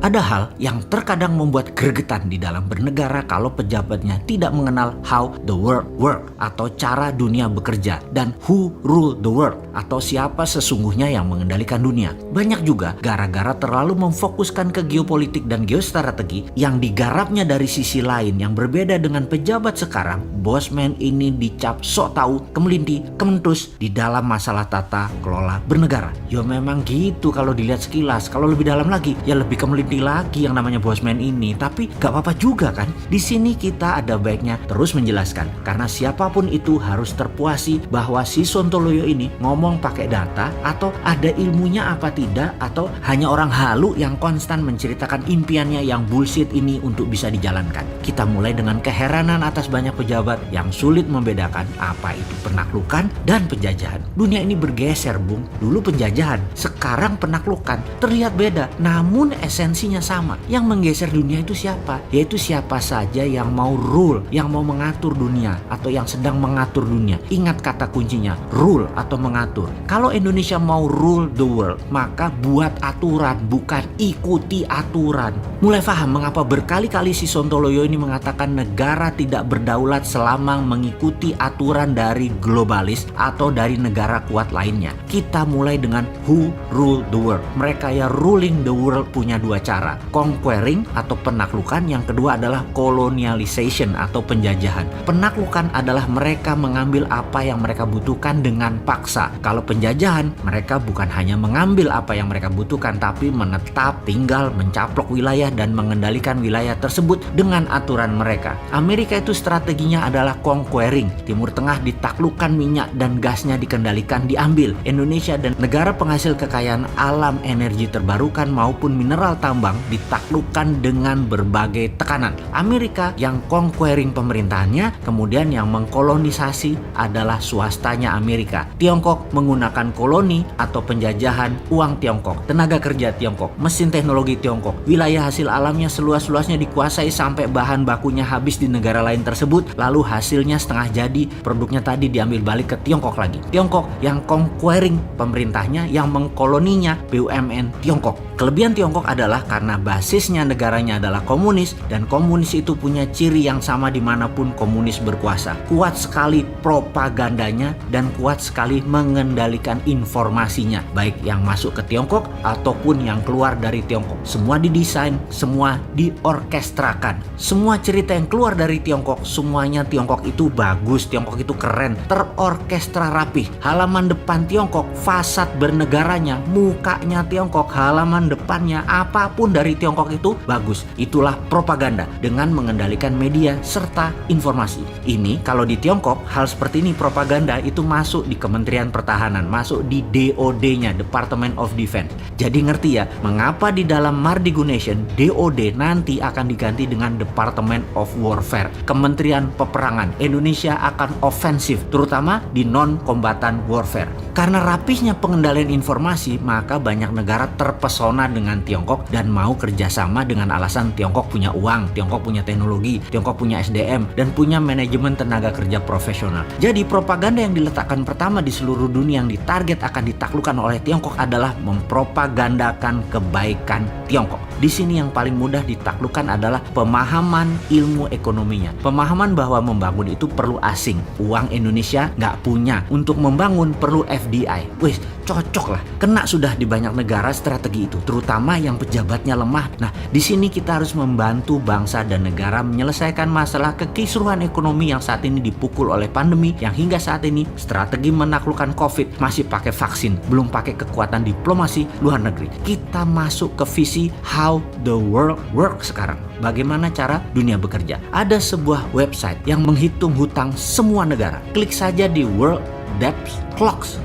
Ada hal yang terkadang membuat gregetan di dalam bernegara kalau pejabatnya tidak mengenal how the world work atau cara dunia bekerja dan who rule the world atau siapa sesungguhnya yang mengendalikan dunia. Banyak juga gara-gara terlalu memfokuskan ke geopolitik dan geostrategi yang digarapnya dari sisi lain yang berbeda dengan pejabat sekarang. Bosman ini dicap sok tahu, kemelinti, kementus di dalam masalah tata kelola bernegara. Ya memang gitu kalau dilihat sekilas. Kalau lebih dalam lagi ya lebih kemelinti lagi yang namanya Bosman ini, tapi gak apa-apa juga kan. Di sini kita ada baiknya terus menjelaskan karena siapapun itu harus terpuasi bahwa si Sontoloyo ini ngomong pakai data atau ada ilmunya apa tidak, atau hanya orang halu yang konstan menceritakan impiannya yang bullshit ini untuk bisa dijalankan. Kita mulai dengan keheranan atas banyak pejabat yang sulit membedakan apa itu penaklukan dan penjajahan. Dunia ini bergeser, Bung. Dulu penjajahan, sekarang penaklukan. Terlihat beda, namun esensinya sama. Yang menggeser dunia itu siapa? Yaitu siapa saja yang mau rule, yang mau mengatur dunia atau yang sedang mengatur dunia. Ingat kata kuncinya, rule atau mengatur. Kalau Indonesia mau rule the world, maka buat aturan, bukan ikuti aturan. Mulai paham mengapa berkali-kali si Sontoloyo ini mengatakan negara tidak berdaulat selama mengikuti aturan dari globalis atau dari negara kuat lainnya. Kita mulai dengan who rule the world. Mereka ya ruling the world punya dua cara, conquering atau penaklukan, yang kedua adalah colonialization atau penjajahan. Penaklukan adalah mereka mengambil apa yang mereka butuhkan dengan paksa. Kalau penjajahan, mereka bukan hanya mengambil apa yang mereka butuhkan, tapi menetap, tinggal, mencaplok wilayah dan mengendalikan wilayah tersebut dengan aturan mereka. Amerika itu strateginya adalah conquering. Timur Tengah ditaklukkan, minyak dan gasnya dikendalikan, diambil. Indonesia dan negara penghasil kekayaan alam, energi terbarukan maupun mineral tambang ditaklukkan dengan berbagai tekanan. Amerika yang conquering pemerintahannya, kemudian yang mengkolonisasi adalah swastanya Amerika. Tiongkok menggunakan koloni atau penjajahan, uang Tiongkok, tenaga kerja Tiongkok, mesin teknologi Tiongkok, wilayah hasil alamnya seluas-luasnya dikuasai sampai bahan bakunya habis di negara lain tersebut, lalu hasilnya setengah jadi, produknya tadi diambil balik ke Tiongkok lagi. Tiongkok yang conquering pemerintahnya, yang mengkoloninya BUMN Tiongkok. Kelebihan Tiongkok adalah karena basisnya negaranya adalah komunis, dan komunis itu punya ciri yang sama dimanapun komunis berkuasa. Kuat sekali propagandanya dan kuat sekali mengendalikan informasinya, baik yang masuk ke Tiongkok ataupun yang keluar dari Tiongkok. Semua didesain, semua diorkestrakan. Semua cerita yang keluar dari Tiongkok, semuanya Tiongkok itu bagus, Tiongkok itu keren, terorkestra rapih. Halaman depan Tiongkok, fasad bernegaranya, mukanya Tiongkok, halaman depannya, apapun dari Tiongkok itu bagus. Itulah propaganda dengan mengendalikan media serta informasi. Ini kalau di Tiongkok hal seperti ini, propaganda itu masuk di Kementerian Pertahanan, masuk di DOD-nya, Department of Defense. Jadi ngerti ya mengapa di dalam Mardigu Nation DOD nanti akan diganti dengan Department of Warfare, Kementerian Peperangan. Indonesia akan ofensif terutama di non-kombatan warfare. Karena rapihnya pengendalian informasi, maka banyak negara terpesona dengan Tiongkok dan mau kerjasama dengan alasan Tiongkok punya uang, Tiongkok punya teknologi, Tiongkok punya SDM, dan punya manajemen tenaga kerja profesional. Jadi propaganda yang diletakkan pertama di seluruh dunia yang ditarget akan ditaklukkan oleh Tiongkok adalah mempropagandakan kebaikan Tiongkok. Di sini yang paling mudah ditaklukkan adalah pemahaman ilmu ekonominya. Pemahaman bahwa membangun itu perlu asing. Uang Indonesia nggak punya. Untuk membangun perlu FDI. Wih, cocok lah. Kena sudah di banyak negara strategi itu, terutama yang pejabatnya lemah. Nah, di sini kita harus membantu bangsa dan negara menyelesaikan masalah kekisruhan ekonomi yang saat ini dipukul oleh pandemi, yang hingga saat ini strategi menaklukkan COVID masih pakai vaksin, belum pakai kekuatan diplomasi luar negeri. Kita masuk ke visi how the world works sekarang. Bagaimana cara dunia bekerja? Ada sebuah website yang menghitung hutang semua negara. Klik saja di worlddebtclocks.com.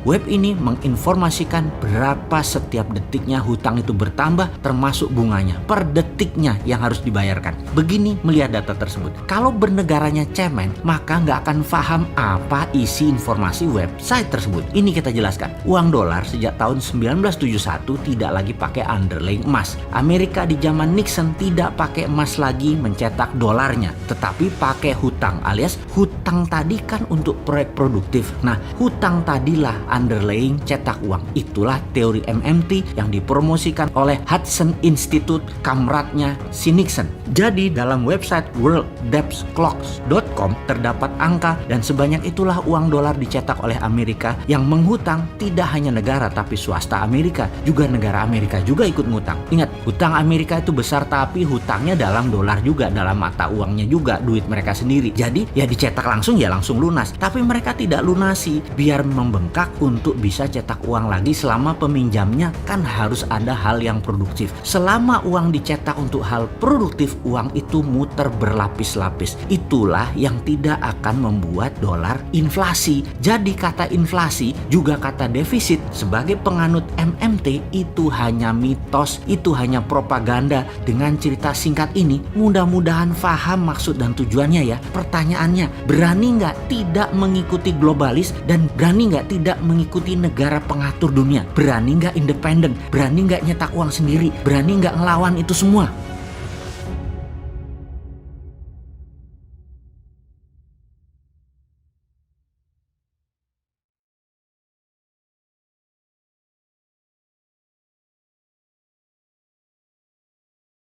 Web ini menginformasikan berapa setiap detiknya hutang itu bertambah, termasuk bunganya per detiknya yang harus dibayarkan. Begini melihat data tersebut. Kalau bernegaranya cemen, maka nggak akan paham apa isi informasi website tersebut. Ini kita jelaskan. Uang dolar sejak tahun 1971 tidak lagi pakai underlying emas. Amerika di zaman Nixon tidak pakai emas lagi mencetak dolarnya, tetapi pakai hutang, alias hutang tadi kan untuk proyek produktif. Nah, hutang tadilah underlying cetak uang. Itulah teori MMT yang dipromosikan oleh Hudson Institute, kamratnya si Nixon. Jadi dalam website worlddebtclocks.com terdapat angka, dan sebanyak itulah uang dolar dicetak oleh Amerika yang menghutang tidak hanya negara tapi swasta Amerika, juga negara Amerika juga ikut ngutang. Ingat, hutang Amerika itu besar tapi hutangnya dalam dolar juga, dalam mata uangnya juga, duit mereka sendiri. Jadi ya dicetak langsung ya langsung lunas. Tapi mereka tidak lunasi biar membengkak untuk bisa cetak uang lagi. Selama peminjamnya kan harus ada hal yang produktif. Selama uang dicetak untuk hal produktif, uang itu muter berlapis-lapis. Itulah yang tidak akan membuat dolar inflasi. Jadi kata inflasi juga kata defisit sebagai penganut MMT itu hanya mitos, itu hanya propaganda. Dengan cerita singkat ini mudah-mudahan paham maksud dan tujuannya ya. Pertanyaannya, berani nggak tidak mengikuti globalis dan berani nggak tidak mengikuti negara pengatur dunia? Berani nggak independen? Berani nggak nyetak uang sendiri? Berani nggak ngelawan itu semua?